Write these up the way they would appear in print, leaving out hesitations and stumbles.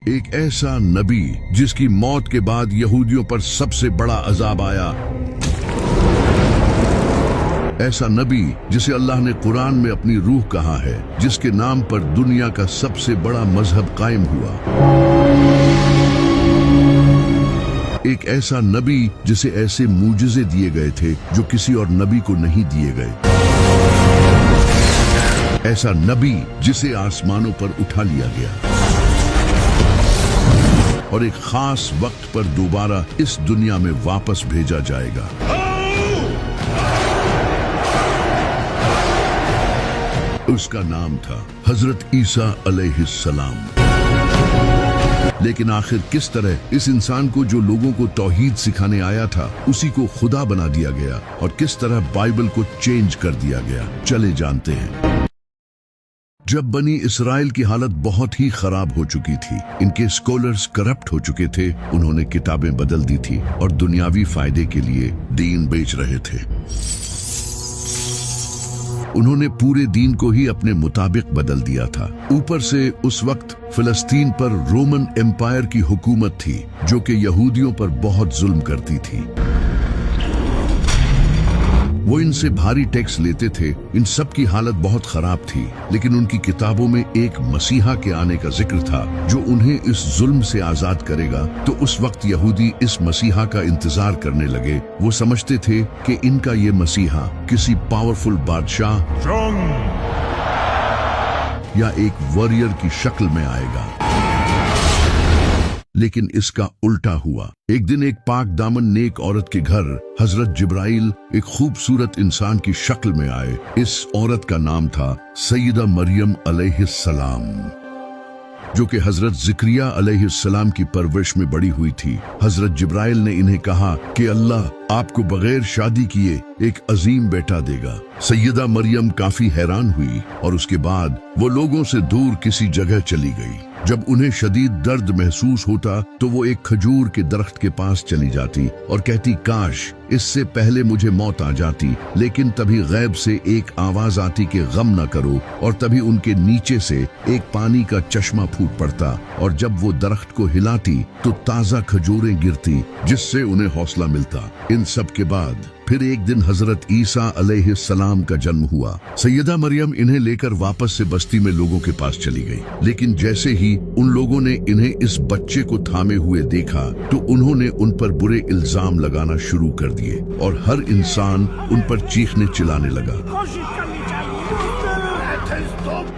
एक ऐसा नबी जिसकी मौत के बाद यहूदियों पर सबसे बड़ा अजाब आया। ऐसा नबी जिसे अल्लाह ने कुरान में अपनी रूह कहा है, जिसके नाम पर दुनिया का सबसे बड़ा मजहब कायम हुआ। एक ऐसा नबी जिसे ऐसे मूजिज़े दिए गए थे जो किसी और नबी को नहीं दिए गए। ऐसा नबी जिसे आसमानों पर उठा लिया गया और एक खास वक्त पर दोबारा इस दुनिया में वापस भेजा जाएगा। उसका नाम था हजरत ईसा अलैहिस्सलाम। लेकिन आखिर किस तरह इस इंसान को, जो लोगों को तौहीद सिखाने आया था, उसी को खुदा बना दिया गया और किस तरह बाइबल को चेंज कर दिया गया, चले जानते हैं। जब बनी इसराइल की हालत बहुत ही खराब हो चुकी थी, इनके स्कॉलर्स करप्ट हो चुके थे, उन्होंने किताबें बदल दी थी और दुनियावी फायदे के लिए दीन बेच रहे थे। उन्होंने पूरे दीन को ही अपने मुताबिक बदल दिया था। ऊपर से उस वक्त फिलिस्तीन पर रोमन एम्पायर की हुकूमत थी, जो कि यहूदियों पर बहुत जुल्म करती थी। वो इनसे भारी टैक्स लेते थे। इन सब की हालत बहुत खराब थी, लेकिन उनकी किताबों में एक मसीहा के आने का जिक्र था जो उन्हें इस जुल्म से आजाद करेगा। तो उस वक्त यहूदी इस मसीहा का इंतजार करने लगे। वो समझते थे कि इनका ये मसीहा किसी पावरफुल बादशाह या एक वॉरियर की शक्ल में आएगा। लेकिन इसका उल्टा हुआ। एक दिन एक पाक दामन नेक औरत के घर हजरत जिब्राइल एक खूबसूरत इंसान की शक्ल में आए। इस औरत का नाम था सैयदा मरियम अलैहिस्सलाम, जो कि हजरत ज़िक्रिया अलैहिस्सलाम की परवरिश में बड़ी हुई थी। हजरत जिब्राइल ने इन्हें कहा कि अल्लाह आपको बगैर शादी किए एक अजीम बेटा देगा। सैयदा मरियम काफी हैरान हुई और उसके बाद वो लोगों से दूर किसी जगह चली गई। जब उन्हें शदीद दर्द महसूस होता तो वो एक खजूर के दरख्त के पास चली जाती और कहती, काश इससे पहले मुझे मौत आ जाती। लेकिन तभी गैब से एक आवाज आती कि गम न करो, और तभी उनके नीचे से एक पानी का चश्मा फूट पड़ता और जब वो दरख्त को हिलाती तो ताजा खजूरें गिरती, जिससे उन्हें हौसला मिलता। इन सब के बाद फिर एक दिन हजरत ईसा अलैहिस्सलाम का जन्म हुआ। सैयदा मरियम इन्हें लेकर वापस से बस्ती में लोगों के पास चली गई। लेकिन जैसे ही उन लोगों ने इन्हें इस बच्चे को थामे हुए देखा तो उन्होंने उन पर बुरे इल्जाम लगाना शुरू कर दिए और हर इंसान उन पर चीखने चिल्लाने लगा।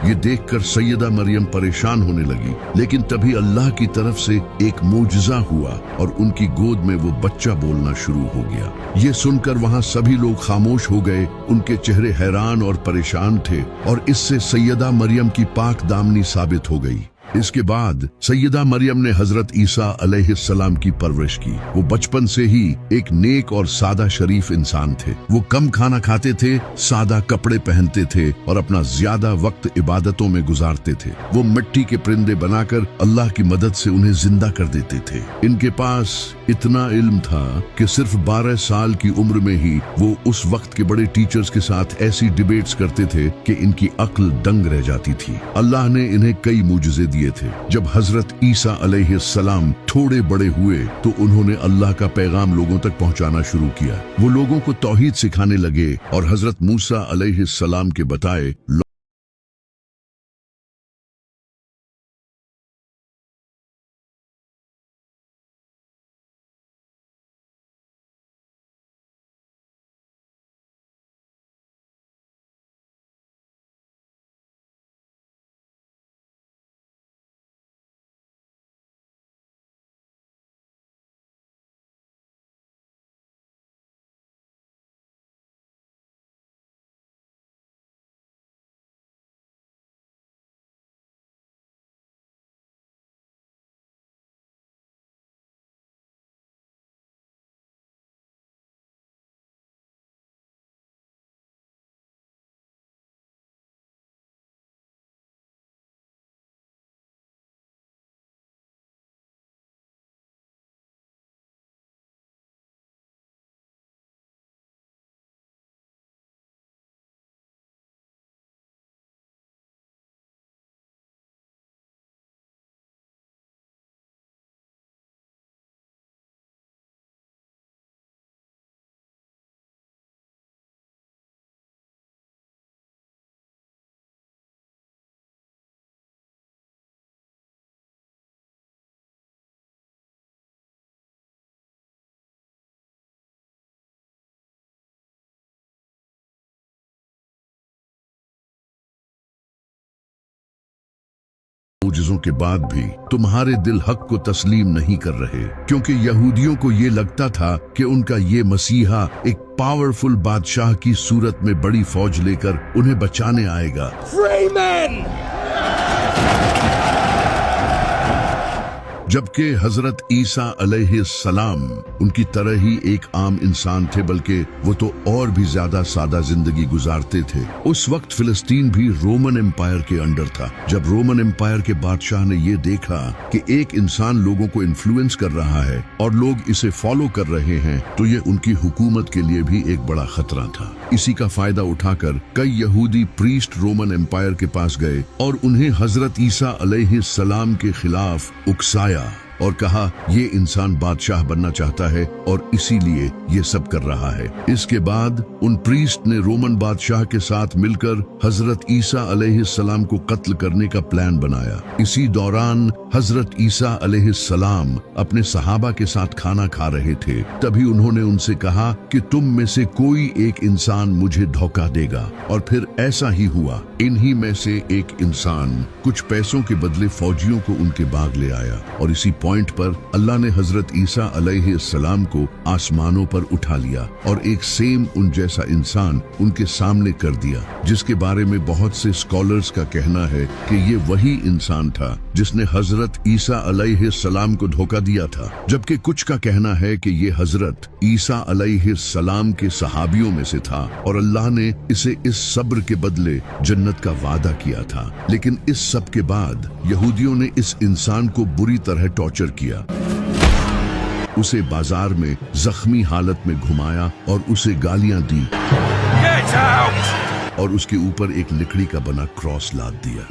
ये देखकर सैयदा मरियम परेशान होने लगी। लेकिन तभी अल्लाह की तरफ से एक मोजज़ा हुआ और उनकी गोद में वो बच्चा बोलना शुरू हो गया। ये सुनकर वहां सभी लोग खामोश हो गए। उनके चेहरे हैरान और परेशान थे और इससे सैयदा मरियम की पाक दामनी साबित हो गई। इसके बाद सैयदा मरियम ने हजरत ईसा अलैहिस्सलाम की परवरिश की। वो बचपन से ही एक नेक और सादा शरीफ इंसान थे। वो कम खाना खाते थे, सादा कपड़े पहनते थे और अपना ज्यादा वक्त इबादतों में गुजारते थे। वो मिट्टी के परिंदे बनाकर अल्लाह की मदद से उन्हें जिंदा कर देते थे। इनके पास इतना इल्म था कि सिर्फ 12 साल की उम्र में ही वो उस वक्त के बड़े टीचर्स के साथ ऐसी डिबेट्स करते थे कि इनकी अक्ल दंग रह जाती थी। अल्लाह ने इन्हें कई मुजज़े दिए थे। जब हजरत ईसा अलैहिस्सलाम थोड़े बड़े हुए तो उन्होंने अल्लाह का पैगाम लोगों तक पहुंचाना शुरू किया। वो लोगों को तौहीद सिखाने लगे और हजरत मूसा अलैहिस्सलाम के बताए मुजज़ों के बाद भी तुम्हारे दिल हक को तस्लीम नहीं कर रहे, क्योंकि यहूदियों को ये लगता था कि उनका ये मसीहा एक पावरफुल बादशाह की सूरत में बड़ी फौज लेकर उन्हें बचाने आएगा। जबकि हजरत ईसा अलैहिस्सलाम उनकी तरह ही एक आम इंसान थे, बल्कि वो तो और भी ज्यादा सादा जिंदगी गुजारते थे। उस वक्त फिलिस्तीन भी रोमन एम्पायर के अंडर था। जब रोमन एम्पायर के बादशाह ने ये देखा कि एक इंसान लोगों को इन्फ्लुएंस कर रहा है और लोग इसे फॉलो कर रहे हैं, तो ये उनकी हुकूमत के लिए भी एक बड़ा खतरा था। इसी का फायदा उठाकर कई यहूदी प्रीस्ट रोमन एम्पायर के पास गए और उन्हें हजरत ईसा अलैहिस्सलाम के खिलाफ उकसाया और कहा ये इंसान बादशाह बनना चाहता है और इसीलिए ये सब कर रहा है। इसके बाद उन प्रीस्ट ने रोमन बादशाह के साथ मिलकर हजरत ईसा अलैहिस्सलाम को कत्ल करने का प्लान बनाया। इसी दौरान हजरत ईसा अलैहिस्सलाम अपने सहाबा के साथ खाना खा रहे थे। तभी उन्होंने उनसे कहा कि तुम में से कोई एक इंसान मुझे धोखा देगा, और फिर ऐसा ही हुआ। इन्हीं में से एक इंसान कुछ पैसों के बदले फौजियों को उनके बाग ले आया और इसी पॉइंट पर अल्लाह ने हजरत ईसा अलैहिस्सलाम को आसमानों पर उठा लिया और एक सेम उन जैसा इंसान उनके सामने कर दिया, जिसके बारे में बहुत से स्कॉलर्स का कहना है कि ये वही इंसान था जिसने हजरत ईसा अलैहिस्सलाम को धोखा दिया था। जबकि कुछ का कहना है कि ये हजरत ईसा अलैहिस्सलाम के सहाबियों में से था और अल्लाह ने इसे इस सब्र के बदले जन्नत का वादा किया था। लेकिन इस सब के बाद यहूदियों ने इस इंसान को बुरी तरह टॉर्चर किया। उसे बाजार में जख्मी हालत में घुमाया और उसे गालियां दी और उसके ऊपर एक लकड़ी का बना क्रॉस लाद दिया।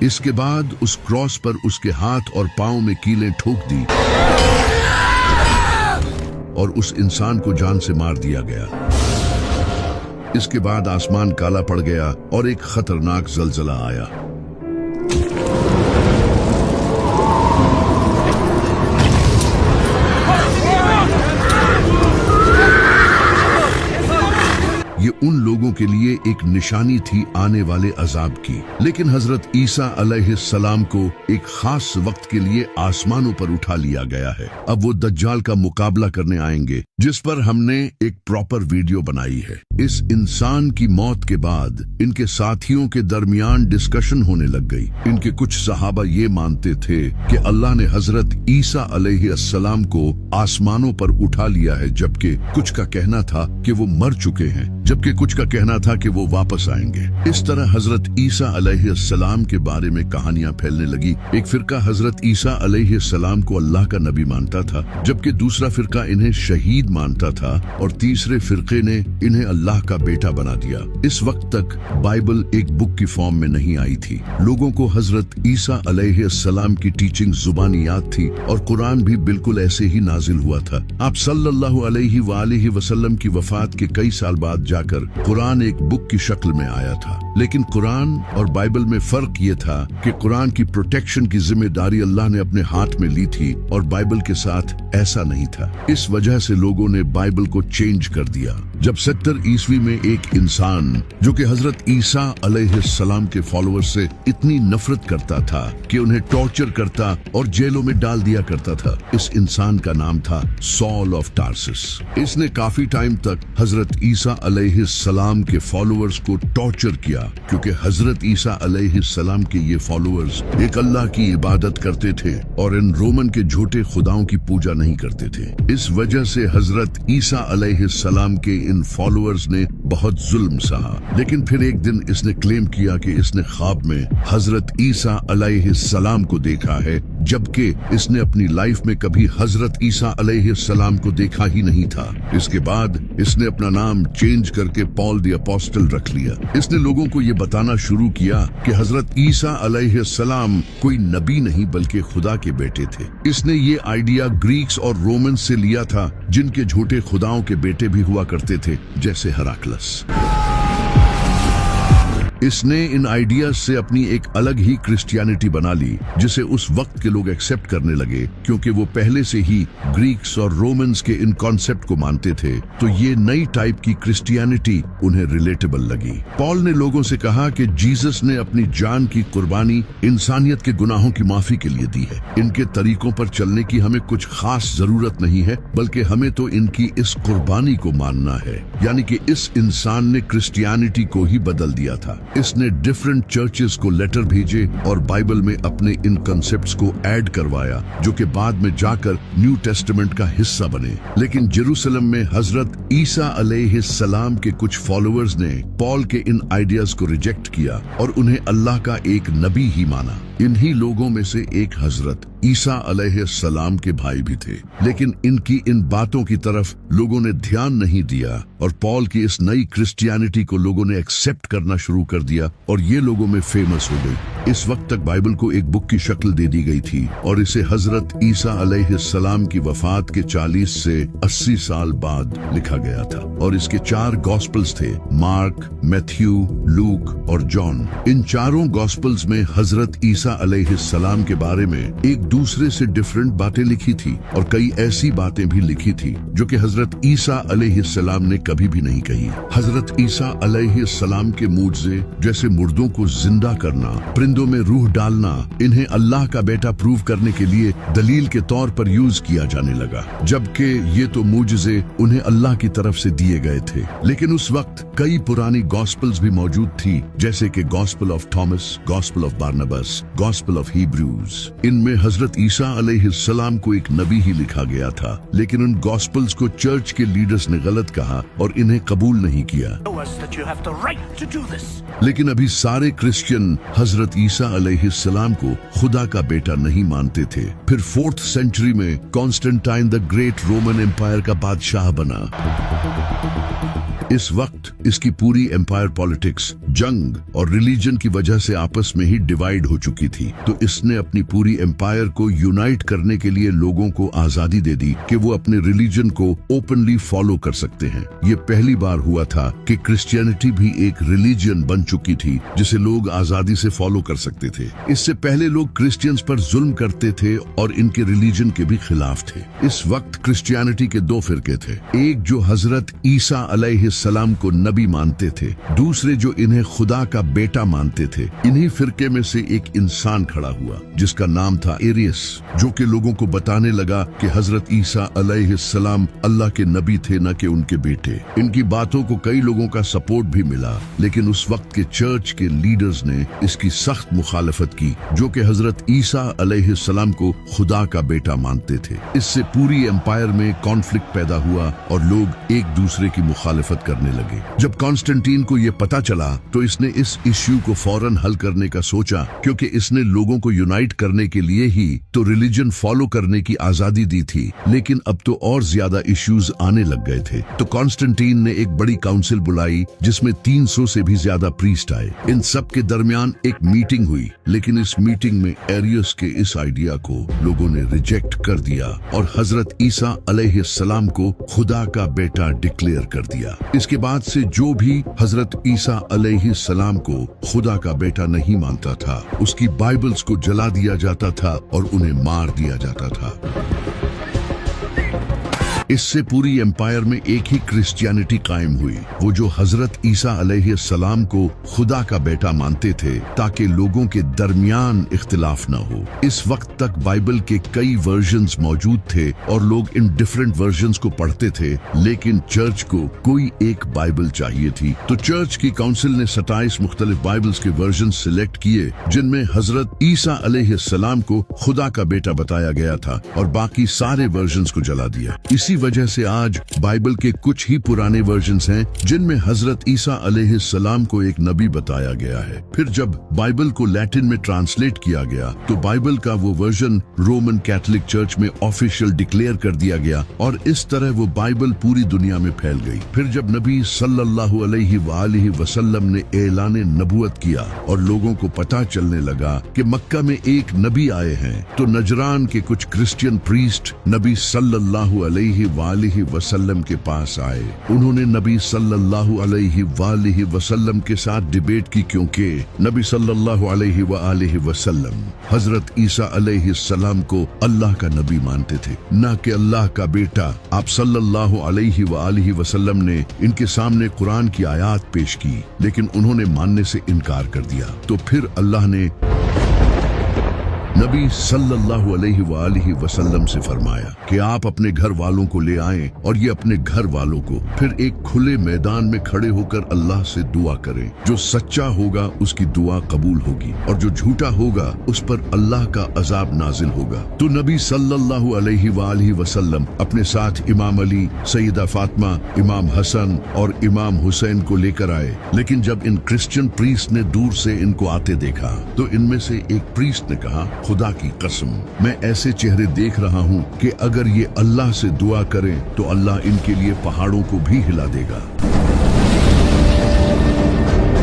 इसके बाद उस क्रॉस पर उसके हाथ और पांव में कीलें ठोक दी और उस इंसान को जान से मार दिया गया। इसके बाद आसमान काला पड़ गया और एक खतरनाक जलजला आया। ये उन लोगों के लिए एक निशानी थी आने वाले अजाब की। लेकिन हजरत ईसा अलैहिस्सलाम को एक खास वक्त के लिए आसमानों पर उठा लिया गया है। अब वो दज्जाल का मुकाबला करने आएंगे, जिस पर हमने एक प्रॉपर वीडियो बनाई है। इस इंसान की मौत के बाद इनके साथियों के दरमियान डिस्कशन होने लग गई। इनके कुछ सहाबा ये मानते थे कि अल्लाह ने हजरत ईसा अलैहिस्सलाम को आसमानों पर उठा लिया है, जबकि कुछ का कहना था कि वो मर चुके हैं, जबकि कुछ का कहना था कि वो वापस आएंगे। इस तरह हजरत ईसा अलैहिस्सलाम के बारे में कहानियां फैलने लगी। एक फिरका हजरत ईसा अलैहिस्सलाम को अल्लाह का नबी मानता था, जबकि दूसरा फिरका इन्हें शहीद मानता था और तीसरे फिरके ने इन्हें अल्लाह का बेटा बना दिया। इस वक्त तक बाइबल एक बुक की फॉर्म में नहीं आई थी। लोगों को हजरत ईसा अलैहिस्सलाम की टीचिंग जुबानी याद थी और कुरान भी बिल्कुल ऐसे ही नाजिल हुआ था। आप सल्लल्लाहु अलैहि वसल्लम की वफात के कई साल बाद जाकर कुरान एक बुक की शक्ल में आया था। लेकिन कुरान और बाइबल में फर्क ये था कि कुरान की प्रोटेक्शन की जिम्मेदारी अल्लाह ने अपने हाथ में ली थी और बाइबल के साथ ऐसा नहीं था। इस वजह से लोगों ने बाइबल को चेंज कर दिया। जब 70 ईस्वी में एक इंसान जो कि हजरत ईसा अलैहिस्सलाम के फॉलोअर्स से इतनी नफरत करता था कि उन्हें टॉर्चर करता और जेलों में डाल दिया करता था, इस इंसान का नाम था सॉल ऑफ टार्सिस। इसने काफी टाइम तक हजरत ईसा अलैहिस्सलाम के फॉलोअर्स को टॉर्चर किया, क्योंकि हजरत ईसा अलैहिस्सलाम के ये फॉलोअर्स एक अल्लाह की इबादत करते थे और इन रोमन के झूठे खुदाओं की पूजा नहीं करते थे। इस वजह से हजरत ईसा अलैहिस्सलाम के इन फॉलोअर्स ने बहुत जुल्म सहा। लेकिन फिर एक दिन इसने क्लेम किया कि इसने ख्वाब में हजरत ईसा अलैहिस्सलाम को देखा है, जबकि इसने अपनी लाइफ में कभी हजरत ईसा अलैहिस्सलाम को देखा ही नहीं था। इसके बाद इसने अपना नाम चेंज करके पॉल द अपोस्टल रख लिया। इसने लोगों को ये बताना शुरू किया कि हजरत ईसा अलैहिस्सलाम कोई नबी नहीं बल्कि खुदा के बेटे थे। इसने ये आइडिया ग्रीक्स और रोमन से लिया था, जिनके झूठे खुदाओं के बेटे भी हुआ करते थे, जैसे हेराक्लस। इसने इन आइडियाज से अपनी एक अलग ही क्रिश्चियनिटी बना ली, जिसे उस वक्त के लोग एक्सेप्ट करने लगे, क्योंकि वो पहले से ही ग्रीक्स और रोमन्स के इन कॉन्सेप्ट को मानते थे। तो ये नई टाइप की क्रिश्चियनिटी उन्हें रिलेटेबल लगी। पॉल ने लोगों से कहा कि जीसस ने अपनी जान की कुर्बानी इंसानियत के गुनाहों की माफी के लिए दी है। इनके तरीकों पर चलने की हमें कुछ खास जरूरत नहीं है, बल्कि हमें तो इनकी इस कुर्बानी को मानना है। यानी कि इस इंसान ने क्रिश्चियनिटी को ही बदल दिया था। इसने डिफरेंट चर्चेस को लेटर भेजे और बाइबल में अपने इन कॉन्सेप्ट्स को ऐड करवाया, जो कि बाद में जाकर न्यू टेस्टामेंट का हिस्सा बने। लेकिन जेरूसलम में हजरत ईसा अलैहिस्सलाम के कुछ फॉलोअर्स ने पॉल के इन आइडियाज को रिजेक्ट किया और उन्हें अल्लाह का एक नबी ही माना। इन्हीं लोगों में से एक हजरत ईसा अलैहिस्सलाम के भाई भी थे, लेकिन इनकी इन बातों की तरफ लोगों ने ध्यान नहीं दिया और पॉल की इस नई क्रिश्चियनिटी को लोगों ने एक्सेप्ट करना शुरू कर दिया और ये लोगों में फेमस हो गई। इस वक्त तक बाइबल को एक बुक की शक्ल दे दी गई थी और इसे हजरत ईसा अलैहिस्सलाम की वफात के 40 से 80 साल बाद लिखा गया था और इसके 4 गॉस्पल्स थे, मार्क, मैथ्यू, लूक और जॉन। इन चारों गॉस्पल्स में हजरत ईसा अलैहिस्सलाम के बारे में एक दूसरे से डिफरेंट बातें लिखी थी और कई ऐसी बातें भी लिखी थी जो कि हजरत ईसा अलैहिस्सलाम ने कभी भी नहीं कही। हजरत ईसा अलैहिस्सलाम के मूजज़े जैसे मुर्दों को जिंदा करना, परिंदों में रूह डालना, इन्हें अल्लाह का बेटा प्रूव करने के लिए दलील के तौर पर यूज किया जाने लगा, जबकि ये तो मूजज़े उन्हें अल्लाह की तरफ से दिए गए थे। लेकिन उस वक्त कई पुरानी गॉस्पल्स भी मौजूद थी, जैसे कि gospel of Thomas, gospel of Barnabas, gospel of Hebrews. इनमें हजरत ईसा अलैहिस्सलाम को एक नबी ही लिखा गया था, लेकिन उन गॉस्पल्स को चर्च के लीडर्स ने गलत कहा और इन्हें कबूल नहीं किया। लेकिन अभी सारे क्रिश्चियन हजरत ईसा अलैहिस्सलाम को खुदा का बेटा नहीं मानते थे। फिर 4th सेंचुरी में Constantine the Great Roman Empire का बादशाह बना। इस वक्त इसकी पूरी एम्पायर पॉलिटिक्स, जंग और रिलीजन की वजह से आपस में ही डिवाइड हो चुकी थी। तो इसने अपनी पूरी एम्पायर को यूनाइट करने के लिए लोगों को आजादी दे दी कि वो अपने रिलीजन को ओपनली फॉलो कर सकते हैं। ये पहली बार हुआ था कि क्रिश्चियनिटी भी एक रिलीजन बन चुकी थी जिसे लोग आजादी से फॉलो कर सकते थे। इससे पहले लोग क्रिश्चियंस पर जुल्म करते थे और इनके रिलीजन के भी खिलाफ थे। इस वक्त क्रिश्चियनिटी के 2 फिरके थे, एक जो हजरत ईसा अलैहिस्सलाम को नबी मानते थे, दूसरे जो इन्हें खुदा का बेटा मानते थे। इन्हीं फिरके में से एक इंसान खड़ा हुआ जिसका नाम था एरियस, जो कि लोगों को बताने लगा कि हजरत ईसा अलैहिस्सलाम अल्लाह के नबी थे, न कि उनके बेटे। इनकी बातों को कई लोगों का सपोर्ट भी मिला, लेकिन उस वक्त के चर्च के लीडर्स ने इसकी सख्त मुखालफत की, जो कि हजरत ईसा अलैहिस्सलाम को खुदा का बेटा मानते थे। इससे पूरी एम्पायर में कॉन्फ्लिक्ट पैदा हुआ और लोग एक दूसरे की मुखालफत करने लगे। जब कॉन्स्टेंटीन को यह पता चला तो इसने इस इश्यू को फौरन हल करने का सोचा, क्योंकि इसने लोगों को यूनाइट करने के लिए ही तो रिलीजन फॉलो करने की आजादी दी थी, लेकिन अब तो और ज्यादा इश्यूज आने लग गए थे। तो कॉन्स्टेंटीन ने एक बड़ी काउंसिल बुलाई जिसमें 300 से भी ज्यादा प्रीस्ट आए। इन सब के दरमियान एक मीटिंग हुई, लेकिन इस मीटिंग में एरियस के इस आइडिया को लोगों ने रिजेक्ट कर दिया और हजरत ईसा अलैहिस्सलाम को खुदा का बेटा डिक्लेयर कर दिया। इसके बाद से जो भी हजरत ईसा अलैहिस्सलाम को खुदा का बेटा नहीं मानता था, उसकी बाइबल्स को जला दिया जाता था और उन्हें मार दिया जाता था। इससे पूरी एम्पायर में एक ही क्रिश्चियनिटी कायम हुई, वो जो हजरत ईसा अलैहिस्सलाम को खुदा का बेटा मानते थे, ताकि लोगों के दरमियान इख्तिलाफ न हो। इस वक्त तक बाइबल के कई वर्जन्स मौजूद थे और लोग इन डिफरेंट वर्जन्स को पढ़ते थे, लेकिन चर्च को कोई एक बाइबल चाहिए थी। तो चर्च की काउंसिल ने 27 मुख्तलिफ बाइबल्स के वर्जन सिलेक्ट किए, जिनमें हजरत ईसा अलैहिस्सलाम को खुदा का बेटा बताया गया था और बाकी सारे वर्जन्स को जला दिया। इसी वजह से आज बाइबल के कुछ ही पुराने वर्जन्स हैं जिनमें हजरत ईसा अलैहिस्सलाम को एक नबी बताया गया है। फिर जब बाइबल को लैटिन में ट्रांसलेट किया गया तो बाइबल का वो वर्जन रोमन कैथोलिक चर्च में ऑफिशियल डिक्लेयर कर दिया गया और इस तरह वो बाइबल पूरी दुनिया में फैल गई। फिर जब नबी सल्लल्लाहु अलैहि वसल्लम ने ऐलान नबूवत किया और लोगों को पता चलने लगा कि मक्का में एक नबी आए हैं, तो नजरान के कुछ क्रिश्चियन प्रीस्ट नबी सल्लल्लाहु अलैहि अलैहि वसल्लम के पास आए। उन्होंने नबी सल्लल्लाहु अलैहि वसल्लम के साथ डिबेट की, क्योंकि नबी सल्लल्लाहु अलैहि वसल्लम हजरत ईसा अलैहिस्सलाम को अल्लाह का नबी मानते थे, न कि अल्लाह का बेटा। आप सल्लल्लाहु अलैहि वसल्लम ने इनके सामने कुरान की आयत पेश की, लेकिन उन्होंने मानने से इनकार कर दिया। तो फिर अल्लाह ने नबी सल्लल्लाहु अलैहि वसल्लम से फरमाया कि आप अपने घर वालों को ले आएं और ये अपने घर वालों को फिर एक खुले मैदान में खड़े होकर अल्लाह से दुआ करें। जो सच्चा होगा उसकी दुआ कबूल होगी और जो झूठा होगा उस पर अल्लाह का अजाब नाजिल होगा। तो नबी सल्लल्लाहु अलैहि वसल्लम अपने साथ इमाम अली, सैयदा फातिमा, इमाम हसन और इमाम हुसैन को लेकर आए। लेकिन जब इन क्रिश्चियन प्रीस्ट ने दूर से इनको आते देखा तो इनमें से एक प्रीस्ट ने कहा, खुदा की कसम, मैं ऐसे चेहरे देख रहा हूं कि अगर ये अल्लाह से दुआ करें तो अल्लाह इनके लिए पहाड़ों को भी हिला देगा।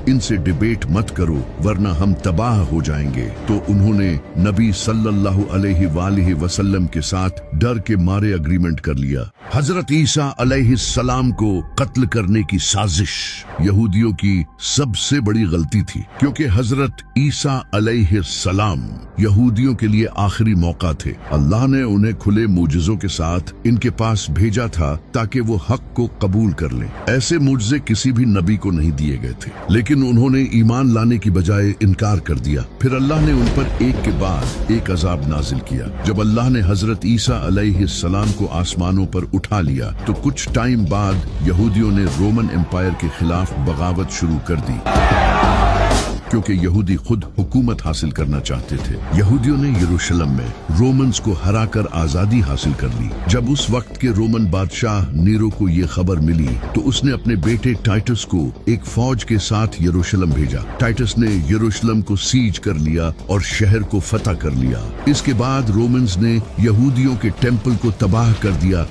इनसे डिबेट मत करो वरना हम तबाह हो जाएंगे। तो उन्होंने नबी सल्लल्लाहु अलैहि वसल्लम के साथ डर के मारे एग्रीमेंट कर लिया। हजरत ईसा अलैहिस्सलाम को कत्ल करने की साजिश यहूदियों की सबसे बड़ी गलती थी, क्योंकि हजरत ईसा अलैहिस्सलाम यहूदियों के लिए आखिरी मौका थे। अल्लाह ने उन्हें खुले मुजज़ों के साथ इनके पास भेजा था ताकि वो हक को कबूल कर लें। ऐसे मुजज़े किसी भी नबी को नहीं दिए गए थे, लेकिन उन्होंने ईमान लाने की बजाय इनकार कर दिया। फिर अल्लाह ने उन पर एक के बाद एक अजाब नाजिल किया। जब अल्लाह ने हजरत ईसा अलैहिस्सलाम को आसमानों पर उठा लिया तो कुछ टाइम बाद यहूदियों ने रोमन एम्पायर के खिलाफ बगावत शुरू कर दी, क्योंकि यहूदी खुद हुकूमत हासिल करना चाहते थे। यहूदियों ने यरूशलेम में रोमन्स को हराकर आजादी हासिल कर ली। जब उस वक्त के रोमन बादशाह नीरो को ये खबर मिली तो उसने अपने बेटे टाइटस को एक फौज के साथ यरूशलेम भेजा। टाइटस ने यरूशलेम को सीज कर लिया और शहर को फतह कर लिया। इसके बाद रोमन्स ने यहूदियों के टेम्पल को तबाह कर दिया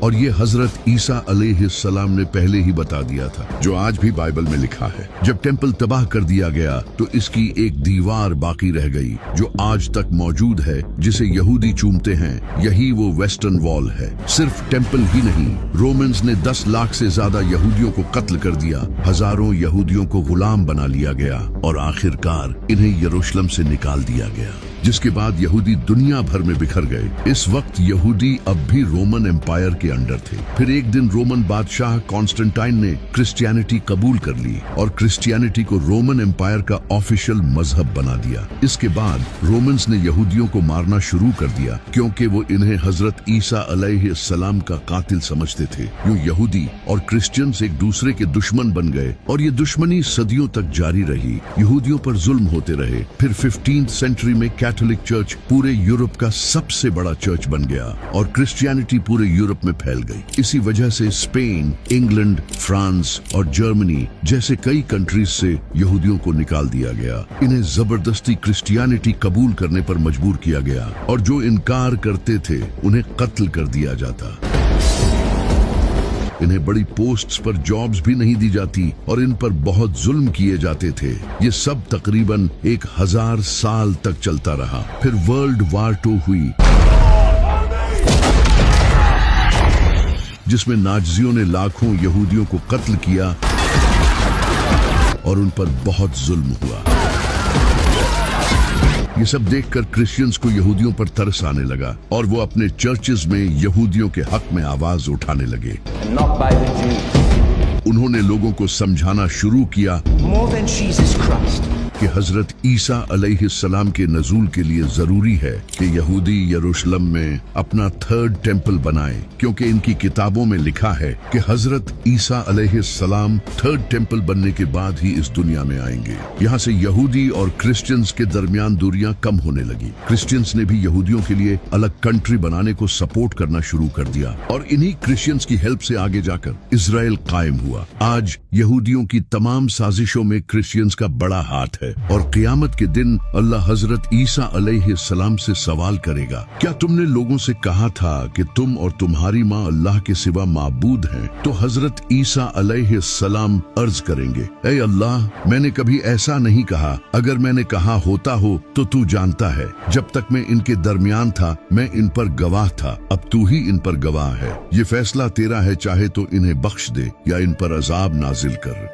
और ये हजरत ईसा अलैहिस्सलाम ने पहले ही बता दिया था, जो आज भी बाइबल में लिखा है। जब टेम्पल तबाह कर दिया गया तो इसकी एक दीवार बाकी रह गई जो आज तक मौजूद है, जिसे यहूदी चूमते हैं। यही वो वेस्टर्न वॉल है। सिर्फ टेम्पल ही नहीं, रोमन्स ने 10 लाख से ज्यादा यहूदियों को कत्ल कर दिया। हजारों यहूदियों को गुलाम बना लिया गया और आखिरकार इन्हें यरूशलेम से निकाल दिया गया, जिसके बाद यहूदी दुनिया भर में बिखर गए। इस वक्त यहूदी अब भी रोमन एम्पायर के अंडर थे। फिर एक दिन रोमन बादशाह कॉन्स्टेंटाइन ने क्रिश्चियनिटी कबूल कर ली और क्रिश्चियनिटी को रोमन एम्पायर का ऑफिशियल मजहब बना दिया। इसके बाद रोमन्स ने यहूदियों को मारना शुरू कर दिया, क्योंकि वो इन्हें हजरत ईसा अलैहिस्सलाम का कातिल समझते थे। यूं यहूदी और क्रिश्चियंस एक दूसरे के दुश्मन बन गए और ये दुश्मनी सदियों तक जारी रही। यहूदियों पर जुल्म होते रहे। फिर 15वीं सेंचुरी में कैथोलिक चर्च पूरे यूरोप का सबसे बड़ा चर्च बन गया और क्रिश्चियनिटी पूरे यूरोप में फैल गई। इसी वजह से स्पेन, इंग्लैंड, फ्रांस और जर्मनी जैसे कई कंट्रीज से यहूदियों को निकाल दिया गया। इन्हें जबरदस्ती क्रिश्चियनिटी कबूल करने पर मजबूर किया गया और जो इनकार करते थे उन्हें कत्ल कर दिया जाता। इन्हें बड़ी पोस्ट्स पर जॉब्स भी नहीं दी जाती और इन पर बहुत जुल्म किए जाते थे। ये सब तकरीबन 1000 साल तक चलता रहा। फिर वर्ल्ड वार 2 हुई, जिसमें नाज़ियों ने लाखों यहूदियों को कत्ल किया और उन पर बहुत जुल्म हुआ। ये सब देखकर क्रिश्चियंस को यहूदियों पर तरस आने लगा और वो अपने चर्चेज में यहूदियों के हक में आवाज उठाने लगे। उन्होंने लोगों को समझाना शुरू किया कि हजरत ईसा अलैहिस्सलाम के नज़ूल के लिए जरूरी है कि यहूदी यरूशलेम में अपना 3rd टेम्पल बनाएं, क्योंकि इनकी किताबों में लिखा है कि हजरत ईसा अलैहिस्सलाम 3rd टेम्पल बनने के बाद ही इस दुनिया में आएंगे। यहाँ से यहूदी और क्रिश्चियंस के दरमियान दूरियां कम होने लगी। क्रिश्चियंस ने भी यहूदियों के लिए अलग कंट्री बनाने को सपोर्ट करना शुरू कर दिया और इन्हीं क्रिश्चियंस की हेल्प से आगे जाकर इजराइल कायम हुआ। आज यहूदियों की तमाम साजिशों में क्रिश्चियंस का बड़ा हाथ है। है और क़यामत के दिन अल्लाह हजरत ईसा अलैहिस्सलाम से सवाल करेगा, क्या तुमने लोगों से कहा था कि तुम और तुम्हारी माँ अल्लाह के सिवा माबूद हैं? तो हजरत ईसा अलैहिस्सलाम अर्ज करेंगे, ऐ अल्लाह, मैंने कभी ऐसा नहीं कहा। अगर मैंने कहा होता हो तो तू जानता है, जब तक मैं इनके दरमियान था मैं इन पर गवाह था, अब तू ही इन पर गवाह है। ये फैसला तेरा है, चाहे तो इन्हें बख्श दे या इन पर अजाब नाजिल कर।